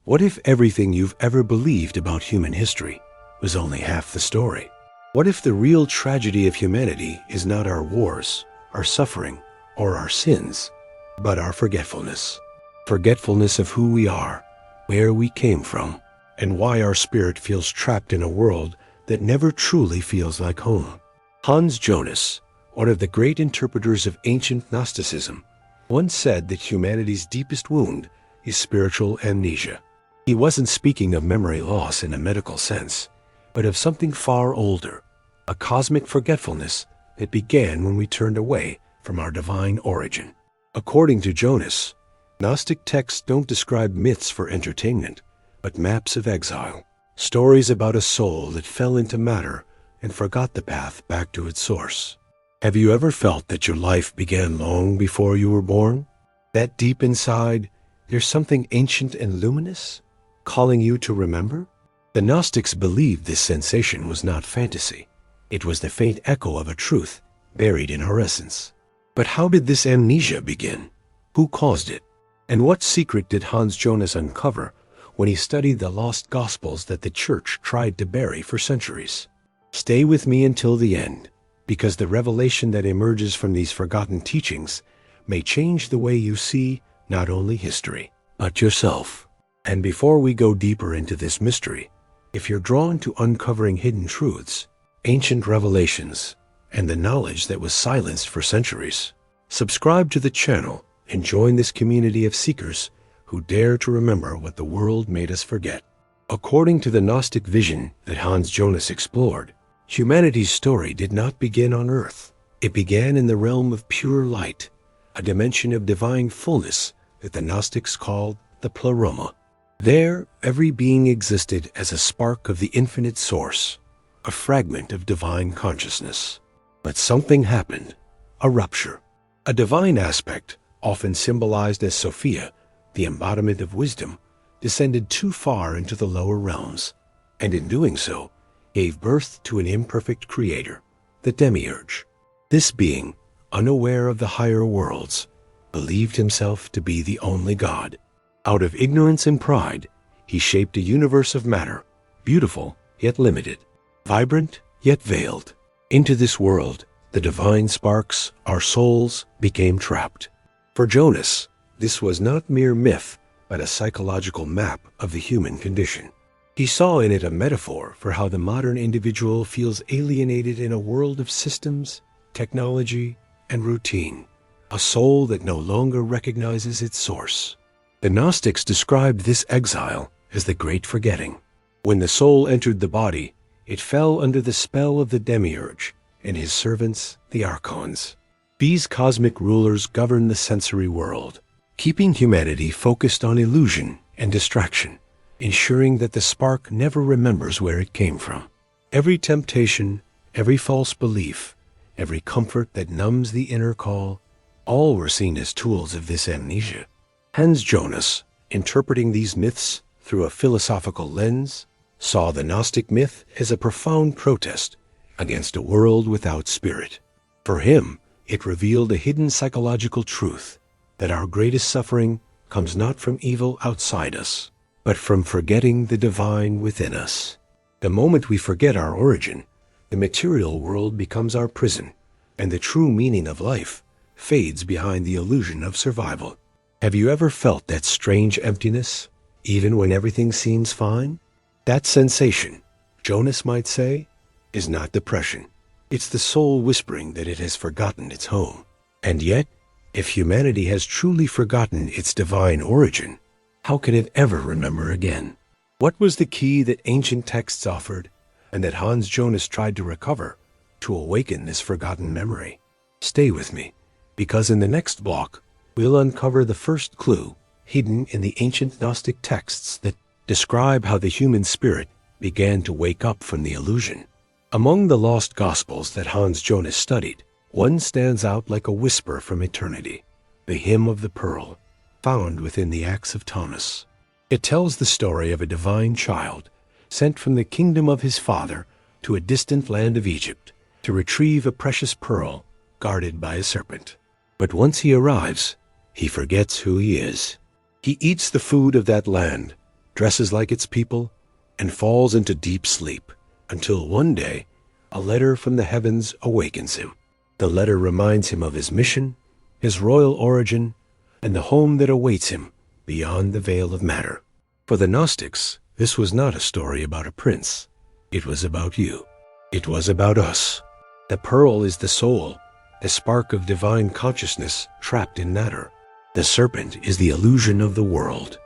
What if everything you've ever believed about human history was only half the story? What if the real tragedy of humanity is not our wars, our suffering, or our sins, but our forgetfulness? Forgetfulness of who we are, where we came from, and why our spirit feels trapped in a world that never truly feels like home. Hans Jonas, one of the great interpreters of ancient Gnosticism, once said that humanity's deepest wound is spiritual amnesia. He wasn't speaking of memory loss in a medical sense, but of something far older, a cosmic forgetfulness that began when we turned away from our divine origin. According to Jonas, Gnostic texts don't describe myths for entertainment, but maps of exile, stories about a soul that fell into matter and forgot the path back to its source. Have you ever felt that your life began long before you were born? That deep inside, there's something ancient and luminous, calling you to remember? The Gnostics believed this sensation was not fantasy. It was the faint echo of a truth buried in our essence. But how did this amnesia begin? Who caused it? And what secret did Hans Jonas uncover when he studied the lost gospels that the church tried to bury for centuries? Stay with me until the end, because the revelation that emerges from these forgotten teachings may change the way you see not only history, but yourself. And before we go deeper into this mystery, if you're drawn to uncovering hidden truths, ancient revelations, and the knowledge that was silenced for centuries, subscribe to the channel and join this community of seekers who dare to remember what the world made us forget. According to the Gnostic vision that Hans Jonas explored, humanity's story did not begin on Earth. It began in the realm of pure light, a dimension of divine fullness that the Gnostics called the pleroma. There, every being existed as a spark of the infinite source, a fragment of divine consciousness. But something happened, a rupture. A divine aspect, often symbolized as Sophia, the embodiment of wisdom, descended too far into the lower realms, and in doing so, gave birth to an imperfect creator, the demiurge. This being, unaware of the higher worlds, believed himself to be the only God. Out of ignorance and pride, he shaped a universe of matter, beautiful yet limited, vibrant yet veiled. Into this world, the divine sparks, our souls, became trapped. For Jonas, this was not mere myth, but a psychological map of the human condition. He saw in it a metaphor for how the modern individual feels alienated in a world of systems, technology, and routine, a soul that no longer recognizes its source. The Gnostics described this exile as the great forgetting. When the soul entered the body, it fell under the spell of the demiurge and his servants, the archons. These cosmic rulers govern the sensory world, keeping humanity focused on illusion and distraction, ensuring that the spark never remembers where it came from. Every temptation, every false belief, every comfort that numbs the inner call, all were seen as tools of this amnesia. Hans Jonas, interpreting these myths through a philosophical lens, saw the Gnostic myth as a profound protest against a world without spirit. For him, it revealed a hidden psychological truth, that our greatest suffering comes not from evil outside us, but from forgetting the divine within us. The moment we forget our origin, the material world becomes our prison, and the true meaning of life fades behind the illusion of survival. Have you ever felt that strange emptiness, even when everything seems fine? That sensation, Jonas might say, is not depression. It's the soul whispering that it has forgotten its home. And yet, if humanity has truly forgotten its divine origin, how can it ever remember again? What was the key that ancient texts offered and that Hans Jonas tried to recover to awaken this forgotten memory? Stay with me, because in the next block, we'll uncover the first clue hidden in the ancient Gnostic texts that describe how the human spirit began to wake up from the illusion. Among the lost gospels that Hans Jonas studied, one stands out like a whisper from eternity, the Hymn of the Pearl, found within the Acts of Thomas. It tells the story of a divine child sent from the kingdom of his father to a distant land of Egypt to retrieve a precious pearl guarded by a serpent. But once he arrives, he forgets who he is. He eats the food of that land, dresses like its people, and falls into deep sleep, until one day a letter from the heavens awakens him. The letter reminds him of his mission, his royal origin, and the home that awaits him beyond the veil of matter. For the Gnostics, this was not a story about a prince. It was about you. It was about us. The pearl is the soul, the spark of divine consciousness trapped in matter. The serpent is the illusion of the world.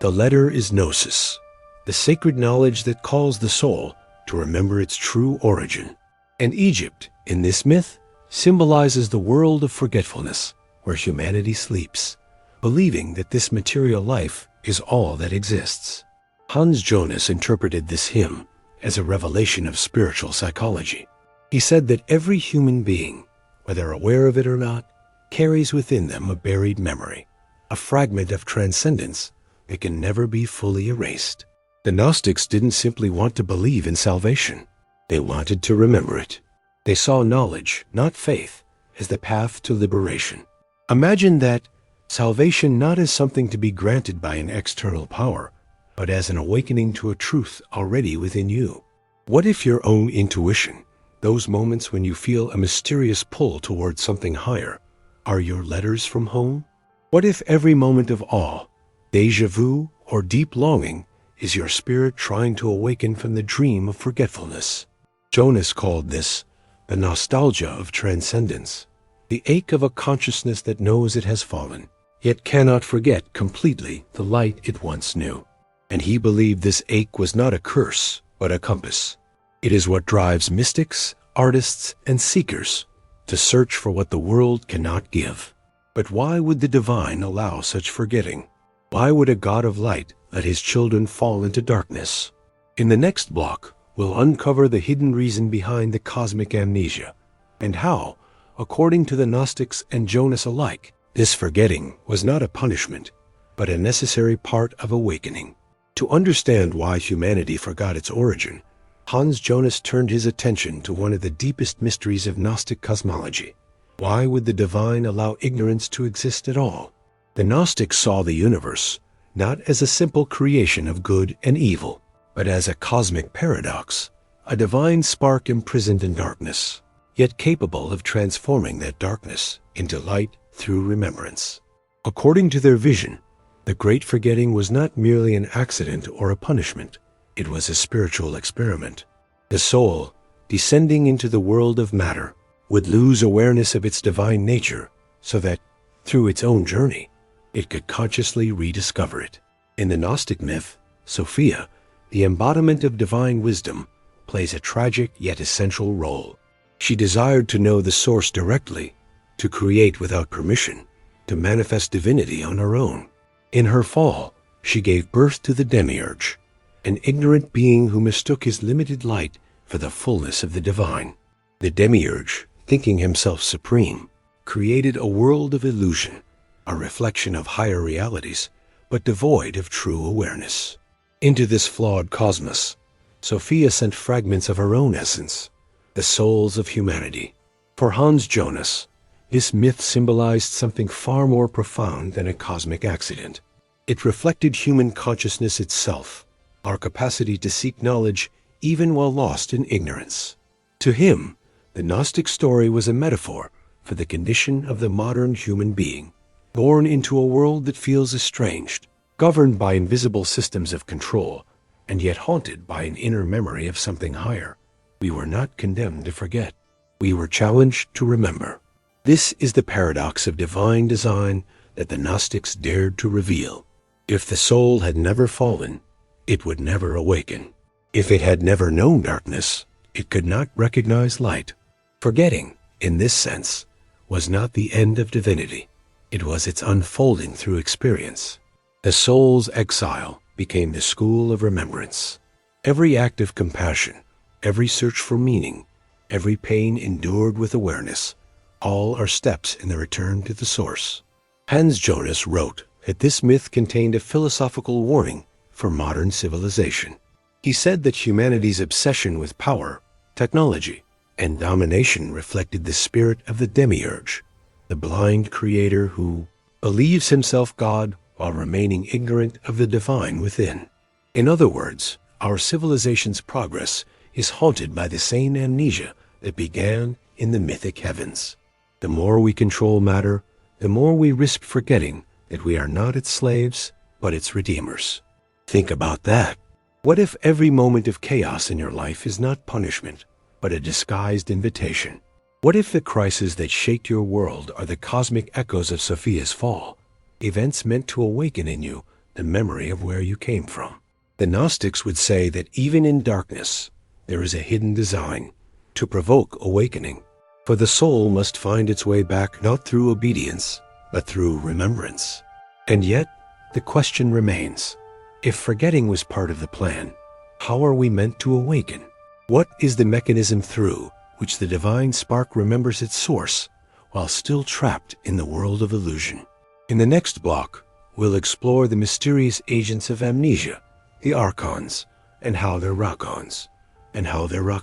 The letter is gnosis, the sacred knowledge that calls the soul to remember its true origin. And Egypt, in this myth, symbolizes the world of forgetfulness, where humanity sleeps, believing that this material life is all that exists. Hans Jonas interpreted this hymn as a revelation of spiritual psychology. He said that every human being, whether aware of it or not, carries within them a buried memory, a fragment of transcendence that can never be fully erased. The Gnostics didn't simply want to believe in salvation. They wanted to remember it. They saw knowledge, not faith, as the path to liberation. Imagine that salvation not as something to be granted by an external power, but as an awakening to a truth already within you. What if your own intuition, those moments when you feel a mysterious pull towards something higher, are your letters from home? What if every moment of awe, déjà vu, or deep longing is your spirit trying to awaken from the dream of forgetfulness? Jonas called this the nostalgia of transcendence, the ache of a consciousness that knows it has fallen, yet cannot forget completely the light it once knew. And he believed this ache was not a curse, but a compass. It is what drives mystics, artists, and seekers to search for what the world cannot give. But why would the divine allow such forgetting? Why would a God of light let his children fall into darkness? In the next block, we'll uncover the hidden reason behind the cosmic amnesia, and how, according to the Gnostics and Jonas alike, this forgetting was not a punishment, but a necessary part of awakening. To understand why humanity forgot its origin, Hans Jonas turned his attention to one of the deepest mysteries of Gnostic cosmology. Why would the divine allow ignorance to exist at all? The Gnostics saw the universe not as a simple creation of good and evil, but as a cosmic paradox, a divine spark imprisoned in darkness, yet capable of transforming that darkness into light through remembrance. According to their vision, the great forgetting was not merely an accident or a punishment. It was a spiritual experiment. The soul, descending into the world of matter, would lose awareness of its divine nature so that, through its own journey, it could consciously rediscover it. In the Gnostic myth, Sophia, the embodiment of divine wisdom, plays a tragic yet essential role. She desired to know the source directly, to create without permission, to manifest divinity on her own. In her fall, she gave birth to the demiurge, an ignorant being who mistook his limited light for the fullness of the divine. The demiurge, thinking himself supreme, created a world of illusion, a reflection of higher realities, but devoid of true awareness. Into this flawed cosmos, Sophia sent fragments of her own essence, the souls of humanity. For Hans Jonas, this myth symbolized something far more profound than a cosmic accident. It reflected human consciousness itself, our capacity to seek knowledge even while lost in ignorance. To him, the Gnostic story was a metaphor for the condition of the modern human being, born into a world that feels estranged, governed by invisible systems of control, and yet haunted by an inner memory of something higher. We were not condemned to forget. We were challenged to remember. This is the paradox of divine design that the Gnostics dared to reveal. If the soul had never fallen, it would never awaken. If it had never known darkness, it could not recognize light. Forgetting, in this sense, was not the end of divinity. It was its unfolding through experience. The soul's exile became the school of remembrance. Every act of compassion, every search for meaning, every pain endured with awareness, all are steps in the return to the source. Hans Jonas wrote that this myth contained a philosophical warning for modern civilization. He said that humanity's obsession with power, technology, and domination reflected the spirit of the demiurge, the blind creator who believes himself God while remaining ignorant of the divine within. In other words, our civilization's progress is haunted by the same amnesia that began in the mythic heavens. The more we control matter, the more we risk forgetting that we are not its slaves, but its redeemers. Think about that. What if every moment of chaos in your life is not punishment, but a disguised invitation? What if the crises that shaped your world are the cosmic echoes of Sophia's fall, events meant to awaken in you the memory of where you came from? The Gnostics would say that even in darkness, there is a hidden design to provoke awakening. For the soul must find its way back not through obedience, but through remembrance. And yet, the question remains, if forgetting was part of the plan, how are we meant to awaken? What is the mechanism through which the divine spark remembers its source while still trapped in the world of illusion? In the next block, we'll explore the mysterious agents of amnesia, the archons, and how their archons, and how their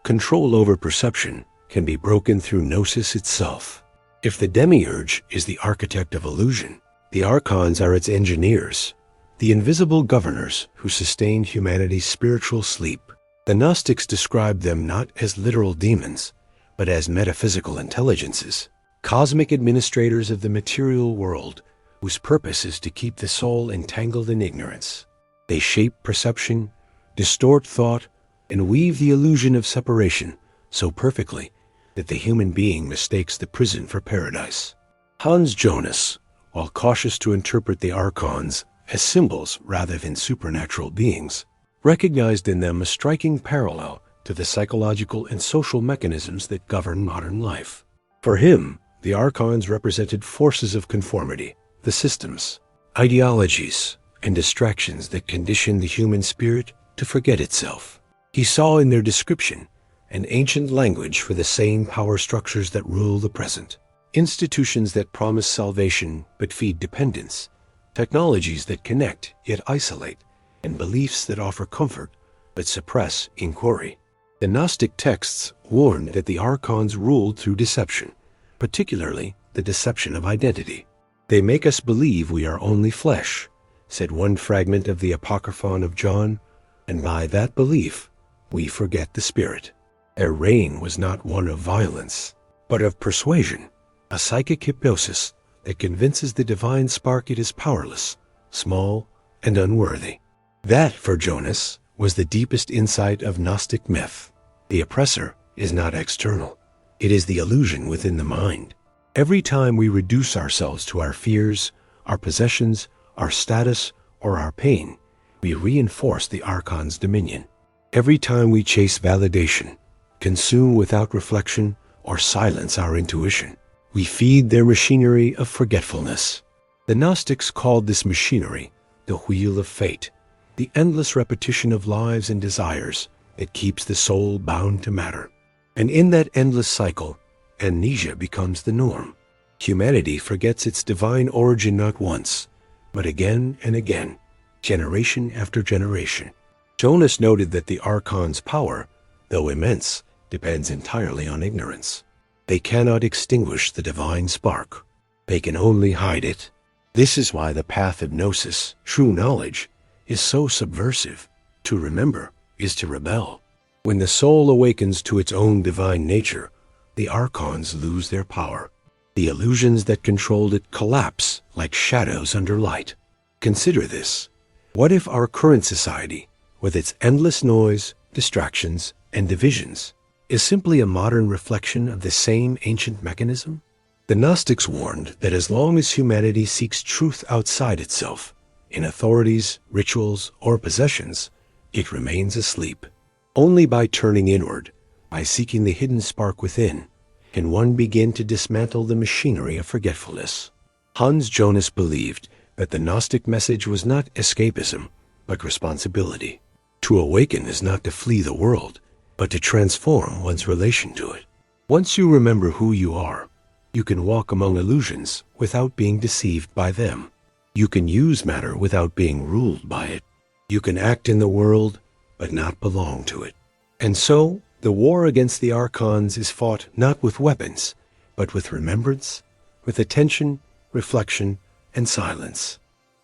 control over perception can be broken through gnosis itself. If the demiurge is the architect of illusion, the archons are its engineers, the invisible governors who sustain humanity's spiritual sleep. The Gnostics described them not as literal demons, but as metaphysical intelligences, cosmic administrators of the material world, whose purpose is to keep the soul entangled in ignorance. They shape perception, distort thought, and weave the illusion of separation so perfectly that the human being mistakes the prison for paradise. Hans Jonas, while cautious to interpret the archons as symbols rather than supernatural beings, recognized in them a striking parallel to the psychological and social mechanisms that govern modern life. For him, the archons represented forces of conformity, the systems, ideologies, and distractions that condition the human spirit to forget itself. He saw in their description an ancient language for the same power structures that rule the present, institutions that promise salvation but feed dependence, technologies that connect yet isolate, and beliefs that offer comfort but suppress inquiry. The Gnostic texts warned that the archons ruled through deception, particularly the deception of identity. They make us believe we are only flesh, said one fragment of the Apocryphon of John, and by that belief we forget the spirit. Their reign was not one of violence, but of persuasion, a psychic hypnosis that convinces the divine spark it is powerless, small, and unworthy. That, for Jonas, was the deepest insight of Gnostic myth. The oppressor is not external. It is the illusion within the mind. Every time we reduce ourselves to our fears, our possessions, our status, or our pain, we reinforce the archon's dominion. Every time we chase validation, consume without reflection, or silence our intuition, we feed their machinery of forgetfulness. The Gnostics called this machinery the wheel of fate, the endless repetition of lives and desires that keeps the soul bound to matter. And in that endless cycle, amnesia becomes the norm. Humanity forgets its divine origin not once, but again and again, generation after generation. Jonas noted that the archon's power, though immense, depends entirely on ignorance. They cannot extinguish the divine spark. They can only hide it. This is why the path of gnosis, true knowledge, is so subversive. To remember is to rebel. When the soul awakens to its own divine nature, the archons lose their power. The illusions that controlled it collapse like shadows under light. Consider this. What if our current society, with its endless noise, distractions, and divisions, is simply a modern reflection of the same ancient mechanism? The Gnostics warned that as long as humanity seeks truth outside itself, in authorities, rituals, or possessions, it remains asleep. Only by turning inward, by seeking the hidden spark within, can one begin to dismantle the machinery of forgetfulness. Hans Jonas believed that the Gnostic message was not escapism, but responsibility. To awaken is not to flee the world, but to transform one's relation to it. Once you remember who you are, you can walk among illusions without being deceived by them. You can use matter without being ruled by it. You can act in the world, but not belong to it. And so, the war against the archons is fought not with weapons, but with remembrance, with attention, reflection, and silence.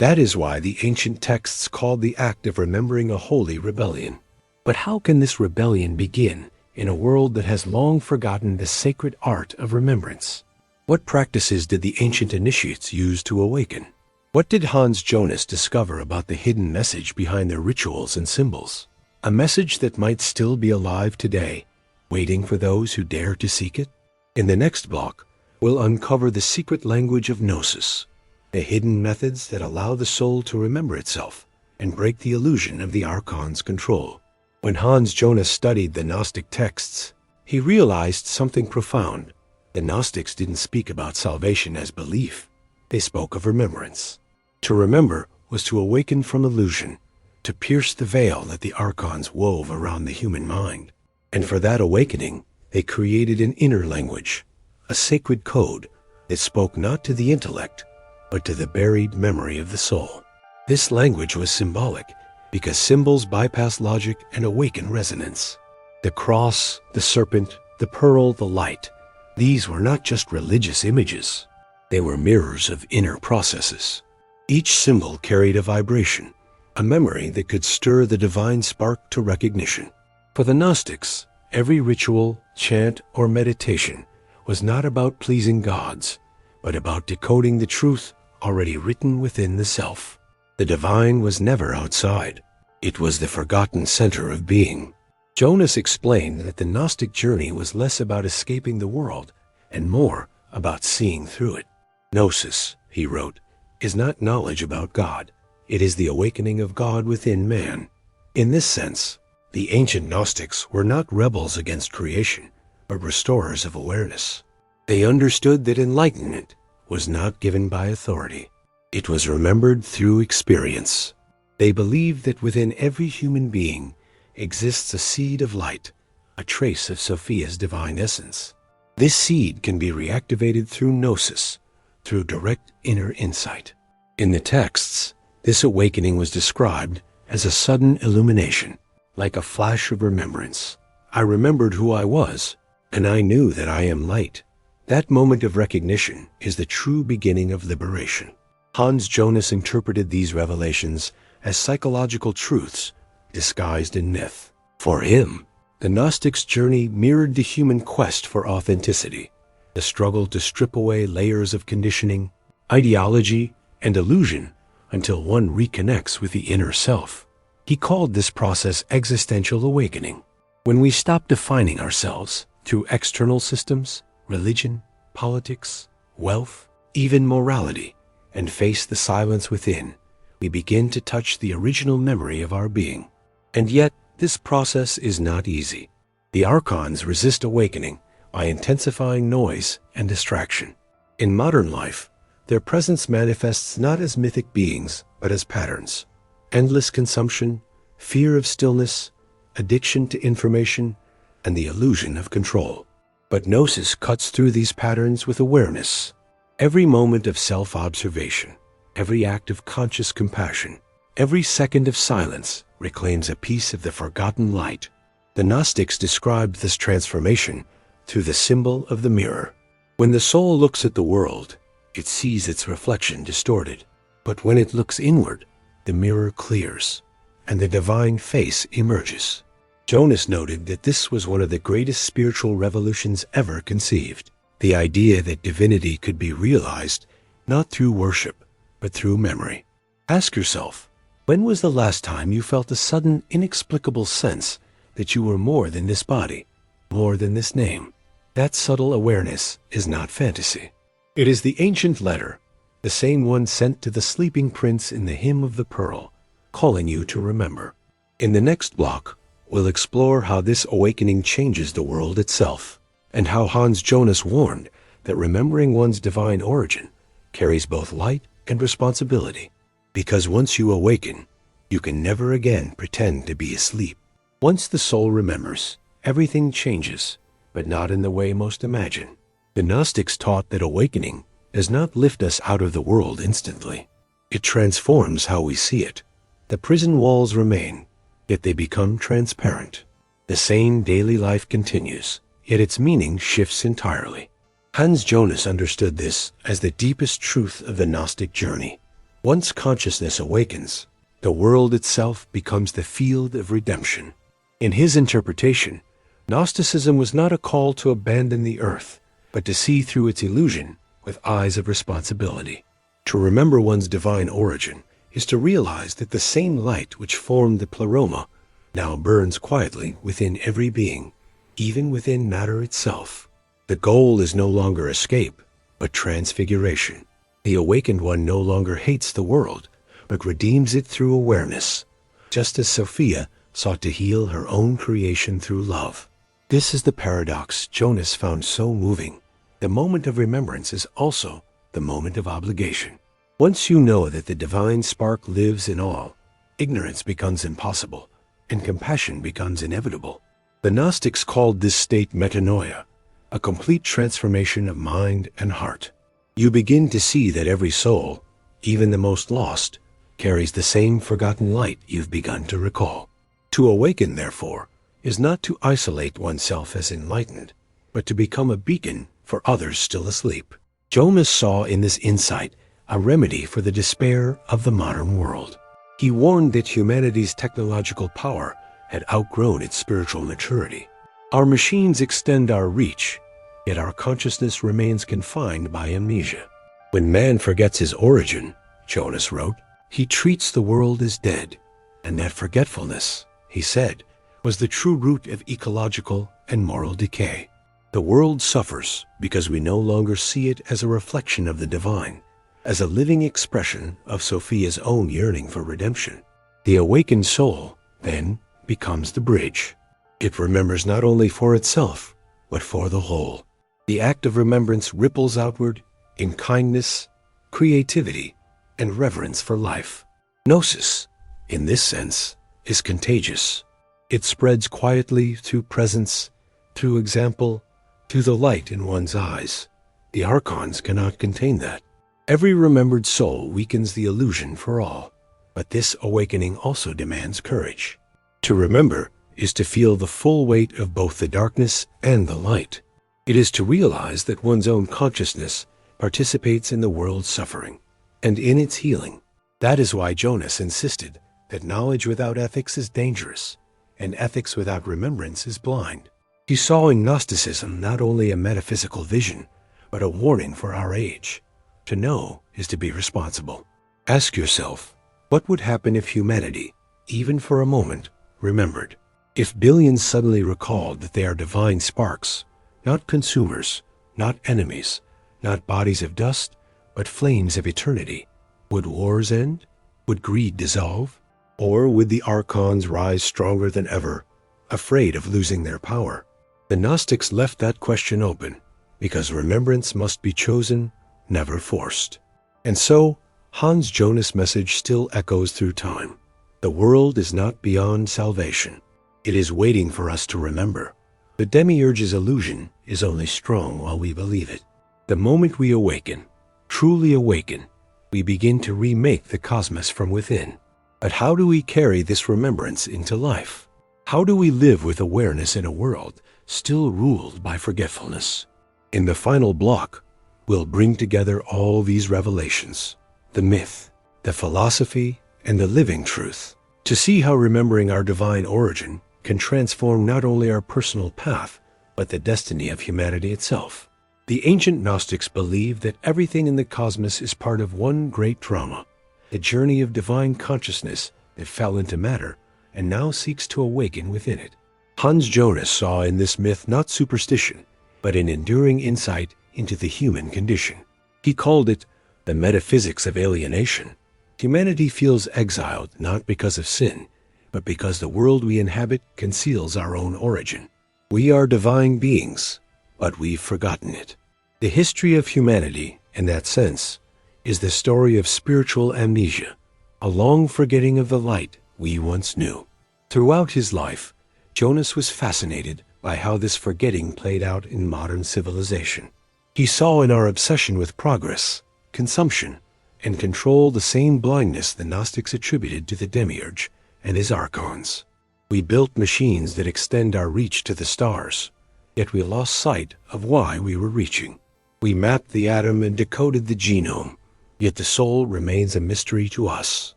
That is why the ancient texts called the act of remembering a holy rebellion. But how can this rebellion begin in a world that has long forgotten the sacred art of remembrance? What practices did the ancient initiates use to awaken? What did Hans Jonas discover about the hidden message behind their rituals and symbols? A message that might still be alive today, waiting for those who dare to seek it? In the next block, we'll uncover the secret language of gnosis, the hidden methods that allow the soul to remember itself and break the illusion of the archons' control. When Hans Jonas studied the Gnostic texts, he realized something profound. The Gnostics didn't speak about salvation as belief. They spoke of remembrance. To remember was to awaken from illusion, to pierce the veil that the archons wove around the human mind. And for that awakening, they created an inner language, a sacred code that spoke not to the intellect, but to the buried memory of the soul. This language was symbolic because symbols bypass logic and awaken resonance. The cross, the serpent, the pearl, the light, these were not just religious images. They were mirrors of inner processes. Each symbol carried a vibration, a memory that could stir the divine spark to recognition. For the Gnostics, every ritual, chant, or meditation was not about pleasing gods, but about decoding the truth already written within the self. The divine was never outside. It was the forgotten center of being. Jonas explained that the Gnostic journey was less about escaping the world and more about seeing through it. Gnosis, he wrote, is not knowledge about God. It is the awakening of God within man. In this sense, the ancient Gnostics were not rebels against creation, but restorers of awareness. They understood that enlightenment was not given by authority. It was remembered through experience. They believed that within every human being exists a seed of light, a trace of Sophia's divine essence. This seed can be reactivated through gnosis, through direct inner insight. In the texts, this awakening was described as a sudden illumination, like a flash of remembrance. I remembered who I was, and I knew that I am light. That moment of recognition is the true beginning of liberation. Hans Jonas interpreted these revelations as psychological truths disguised in myth. For him, the Gnostics' journey mirrored the human quest for authenticity, the struggle to strip away layers of conditioning, ideology, and illusion until one reconnects with the inner self. He called this process existential awakening. When we stop defining ourselves through external systems, religion, politics, wealth, even morality, and face the silence within, we begin to touch the original memory of our being. And yet, this process is not easy. The archons resist awakening by intensifying noise and distraction. In modern life, their presence manifests not as mythic beings, but as patterns. Endless consumption, fear of stillness, addiction to information, and the illusion of control. But gnosis cuts through these patterns with awareness. Every moment of self-observation, every act of conscious compassion, every second of silence reclaims a piece of the forgotten light. The Gnostics described this transformation through the symbol of the mirror. When the soul looks at the world, it sees its reflection distorted. But when it looks inward, the mirror clears, and the divine face emerges. Jonas noted that this was one of the greatest spiritual revolutions ever conceived. The idea that divinity could be realized not through worship, but through memory. Ask yourself, when was the last time you felt a sudden, inexplicable sense that you were more than this body, more than this name? That subtle awareness is not fantasy. It is the ancient letter, the same one sent to the sleeping prince in the Hymn of the Pearl, calling you to remember. In the next block, we'll explore how this awakening changes the world itself, and how Hans Jonas warned that remembering one's divine origin carries both light and responsibility. Because once you awaken, you can never again pretend to be asleep. Once the soul remembers, everything changes, but not in the way most imagine. The Gnostics taught that awakening does not lift us out of the world instantly. It transforms how we see it. The prison walls remain, yet they become transparent. The same daily life continues, yet its meaning shifts entirely. Hans Jonas understood this as the deepest truth of the Gnostic journey. Once consciousness awakens, the world itself becomes the field of redemption. In his interpretation, Gnosticism was not a call to abandon the earth, but to see through its illusion with eyes of responsibility. To remember one's divine origin is to realize that the same light which formed the pleroma now burns quietly within every being, even within matter itself. The goal is no longer escape, but transfiguration. The awakened one no longer hates the world, but redeems it through awareness, just as Sophia sought to heal her own creation through love. This is the paradox Jonas found so moving. The moment of remembrance is also the moment of obligation. Once you know that the divine spark lives in all, ignorance becomes impossible, and compassion becomes inevitable. The Gnostics called this state metanoia, a complete transformation of mind and heart. You begin to see that every soul, even the most lost, carries the same forgotten light you've begun to recall. To awaken, therefore, is not to isolate oneself as enlightened, but to become a beacon for others still asleep. Jonas saw in this insight a remedy for the despair of the modern world. He warned that humanity's technological power had outgrown its spiritual maturity. Our machines extend our reach, yet our consciousness remains confined by amnesia. When man forgets his origin, Jonas wrote, he treats the world as dead, and that forgetfulness, he said, was the true root of ecological and moral decay. The world suffers because we no longer see it as a reflection of the divine, as a living expression of Sophia's own yearning for redemption. The awakened soul, then, becomes the bridge. It remembers not only for itself, but for the whole. The act of remembrance ripples outward in kindness, creativity, and reverence for life. Gnosis, in this sense, is contagious. It spreads quietly through presence, through example, through the light in one's eyes. The archons cannot contain that. Every remembered soul weakens the illusion for all, but this awakening also demands courage. To remember is to feel the full weight of both the darkness and the light. It is to realize that one's own consciousness participates in the world's suffering and in its healing. That is why Jonas insisted that knowledge without ethics is dangerous, and ethics without remembrance is blind. He saw in Gnosticism not only a metaphysical vision, but a warning for our age. To know is to be responsible. Ask yourself, what would happen if humanity, even for a moment, remembered? If billions suddenly recalled that they are divine sparks, not consumers, not enemies, not bodies of dust, but flames of eternity, would wars end? Would greed dissolve? Or would the archons rise stronger than ever, afraid of losing their power? The Gnostics left that question open, because remembrance must be chosen, never forced. And so, Hans Jonas' message still echoes through time. The world is not beyond salvation. It is waiting for us to remember. The demiurge's illusion is only strong while we believe it. The moment we awaken, truly awaken, we begin to remake the cosmos from within. But how do we carry this remembrance into life? How do we live with awareness in a world still ruled by forgetfulness? In the final block, we'll bring together all these revelations, the myth, the philosophy, and the living truth, to see how remembering our divine origin can transform not only our personal path, but the destiny of humanity itself. The ancient Gnostics believed that everything in the cosmos is part of one great drama, the journey of divine consciousness that fell into matter and now seeks to awaken within it. Hans Jonas saw in this myth not superstition, but an enduring insight into the human condition. He called it the metaphysics of alienation. Humanity feels exiled not because of sin, but because the world we inhabit conceals our own origin. We are divine beings, but we've forgotten it. The history of humanity, in that sense, is the story of spiritual amnesia, a long forgetting of the light we once knew. Throughout his life, Jonas was fascinated by how this forgetting played out in modern civilization. He saw in our obsession with progress, consumption, and control the same blindness the Gnostics attributed to the demiurge and his archons. We built machines that extend our reach to the stars, yet we lost sight of why we were reaching. We mapped the atom and decoded the genome, yet the soul remains a mystery to us.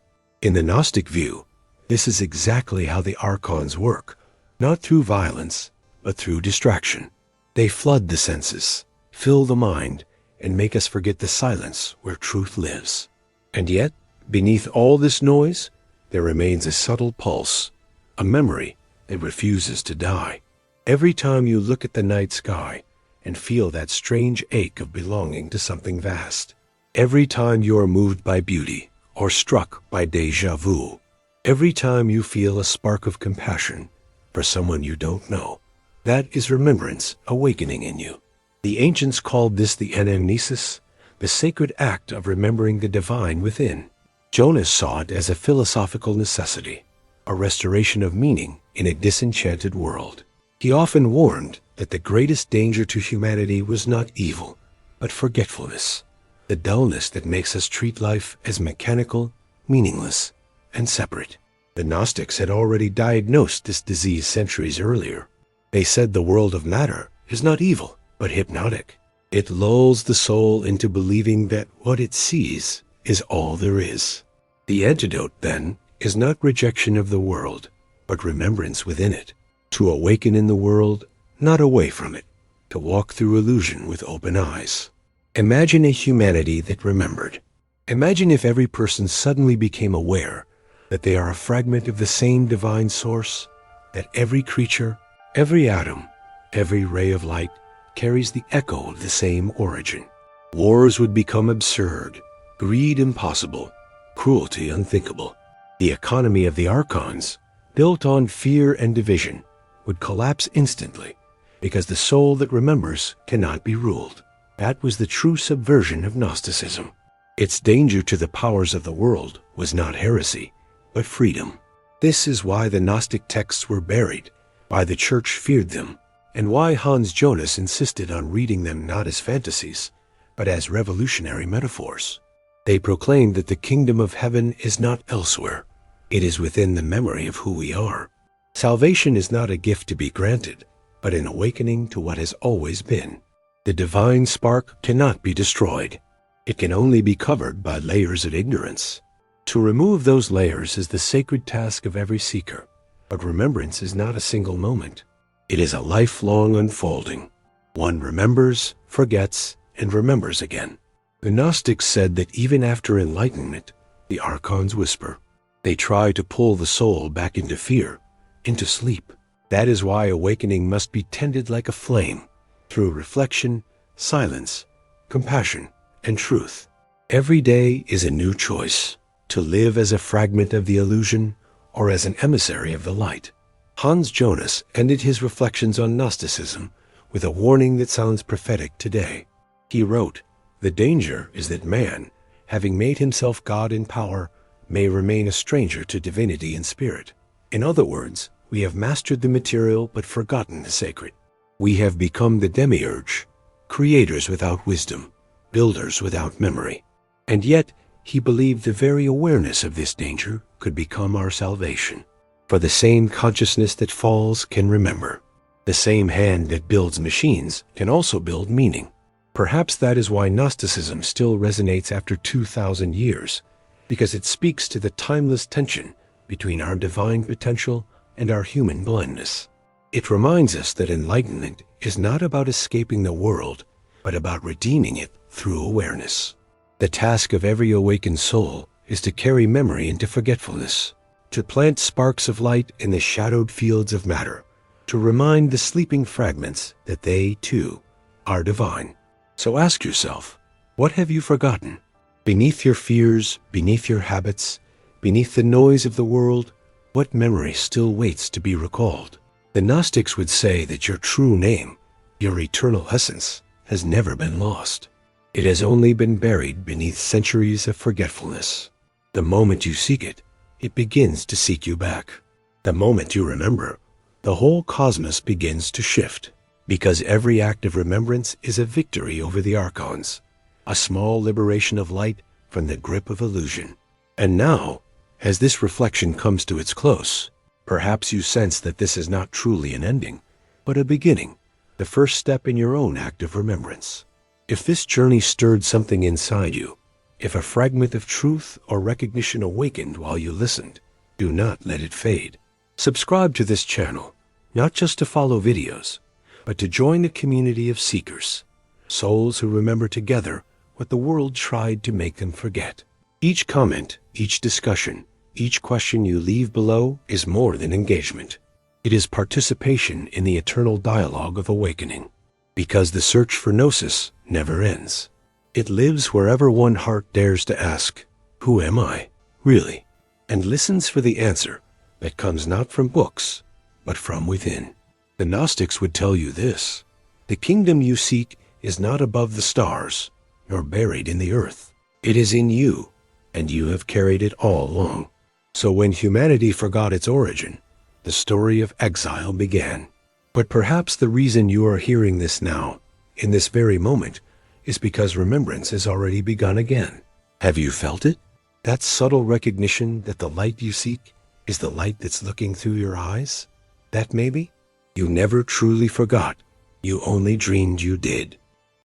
In the Gnostic view, this is exactly how the archons work, not through violence, but through distraction. They flood the senses, fill the mind, and make us forget the silence where truth lives. And yet, beneath all this noise, there remains a subtle pulse, a memory that refuses to die. Every time you look at the night sky and feel that strange ache of belonging to something vast, every time you are moved by beauty or struck by déjà vu, every time you feel a spark of compassion for someone you don't know, that is remembrance awakening in you. The ancients called this the anamnesis, the sacred act of remembering the divine within. Jonas saw it as a philosophical necessity, a restoration of meaning in a disenchanted world. He often warned that the greatest danger to humanity was not evil, but forgetfulness, the dullness that makes us treat life as mechanical, meaningless, and separate. The Gnostics had already diagnosed this disease centuries earlier. They said the world of matter is not evil, but hypnotic. It lulls the soul into believing that what it sees is all there is. The antidote, then, is not rejection of the world, but remembrance within it. To awaken in the world, not away from it. To walk through illusion with open eyes. Imagine a humanity that remembered. Imagine if every person suddenly became aware that they are a fragment of the same divine source, that every creature, every atom, every ray of light carries the echo of the same origin. Wars would become absurd, greed impossible, cruelty unthinkable. The economy of the archons, built on fear and division, would collapse instantly because the soul that remembers cannot be ruled. That was the true subversion of Gnosticism. Its danger to the powers of the world was not heresy, but freedom. This is why the Gnostic texts were buried, why the Church feared them, and why Hans Jonas insisted on reading them not as fantasies, but as revolutionary metaphors. They proclaimed that the kingdom of heaven is not elsewhere. It is within the memory of who we are. Salvation is not a gift to be granted, but an awakening to what has always been. The divine spark cannot be destroyed. It can only be covered by layers of ignorance. To remove those layers is the sacred task of every seeker, but remembrance is not a single moment. It is a lifelong unfolding. One remembers, forgets, and remembers again. The Gnostics said that even after enlightenment, the archons whisper. They try to pull the soul back into fear, into sleep. That is why awakening must be tended like a flame, through reflection, silence, compassion, and truth. Every day is a new choice, to live as a fragment of the illusion or as an emissary of the light. Hans Jonas ended his reflections on Gnosticism with a warning that sounds prophetic today. He wrote, "The danger is that man, having made himself God in power, may remain a stranger to divinity in spirit. In other words, we have mastered the material but forgotten the sacred. We have become the demiurge, creators without wisdom, builders without memory." And yet, he believed the very awareness of this danger could become our salvation. For the same consciousness that falls can remember. The same hand that builds machines can also build meaning. Perhaps that is why Gnosticism still resonates after 2,000 years, because it speaks to the timeless tension between our divine potential and our human blindness. It reminds us that enlightenment is not about escaping the world, but about redeeming it through awareness. The task of every awakened soul is to carry memory into forgetfulness, to plant sparks of light in the shadowed fields of matter, to remind the sleeping fragments that they, too, are divine. So ask yourself, what have you forgotten? Beneath your fears, beneath your habits, beneath the noise of the world, what memory still waits to be recalled? The Gnostics would say that your true name, your eternal essence, has never been lost. It has only been buried beneath centuries of forgetfulness. The moment you seek it, it begins to seek you back. The moment you remember, the whole cosmos begins to shift, because every act of remembrance is a victory over the archons, a small liberation of light from the grip of illusion. And now, as this reflection comes to its close, perhaps you sense that this is not truly an ending, but a beginning, the first step in your own act of remembrance. If this journey stirred something inside you, If a fragment of truth or recognition awakened while you listened, do not let it fade. Subscribe to this channel, not just to follow videos, but to join a community of seekers, souls who remember together what the world tried to make them forget. Each comment, each discussion, each question you leave below is more than engagement. It is participation in the eternal dialogue of awakening, because the search for gnosis never ends. It lives wherever one heart dares to ask, "Who am I, really?" and listens for the answer that comes not from books, but from within. The Gnostics would tell you this: the kingdom you seek is not above the stars, nor buried in the earth. It is in you, and you have carried it all along. So when humanity forgot its origin, the story of exile began. But perhaps the reason you are hearing this now, in this very moment, is because remembrance has already begun again. Have you felt it? That subtle recognition that the light you seek is the light that's looking through your eyes? That maybe you never truly forgot, you only dreamed you did.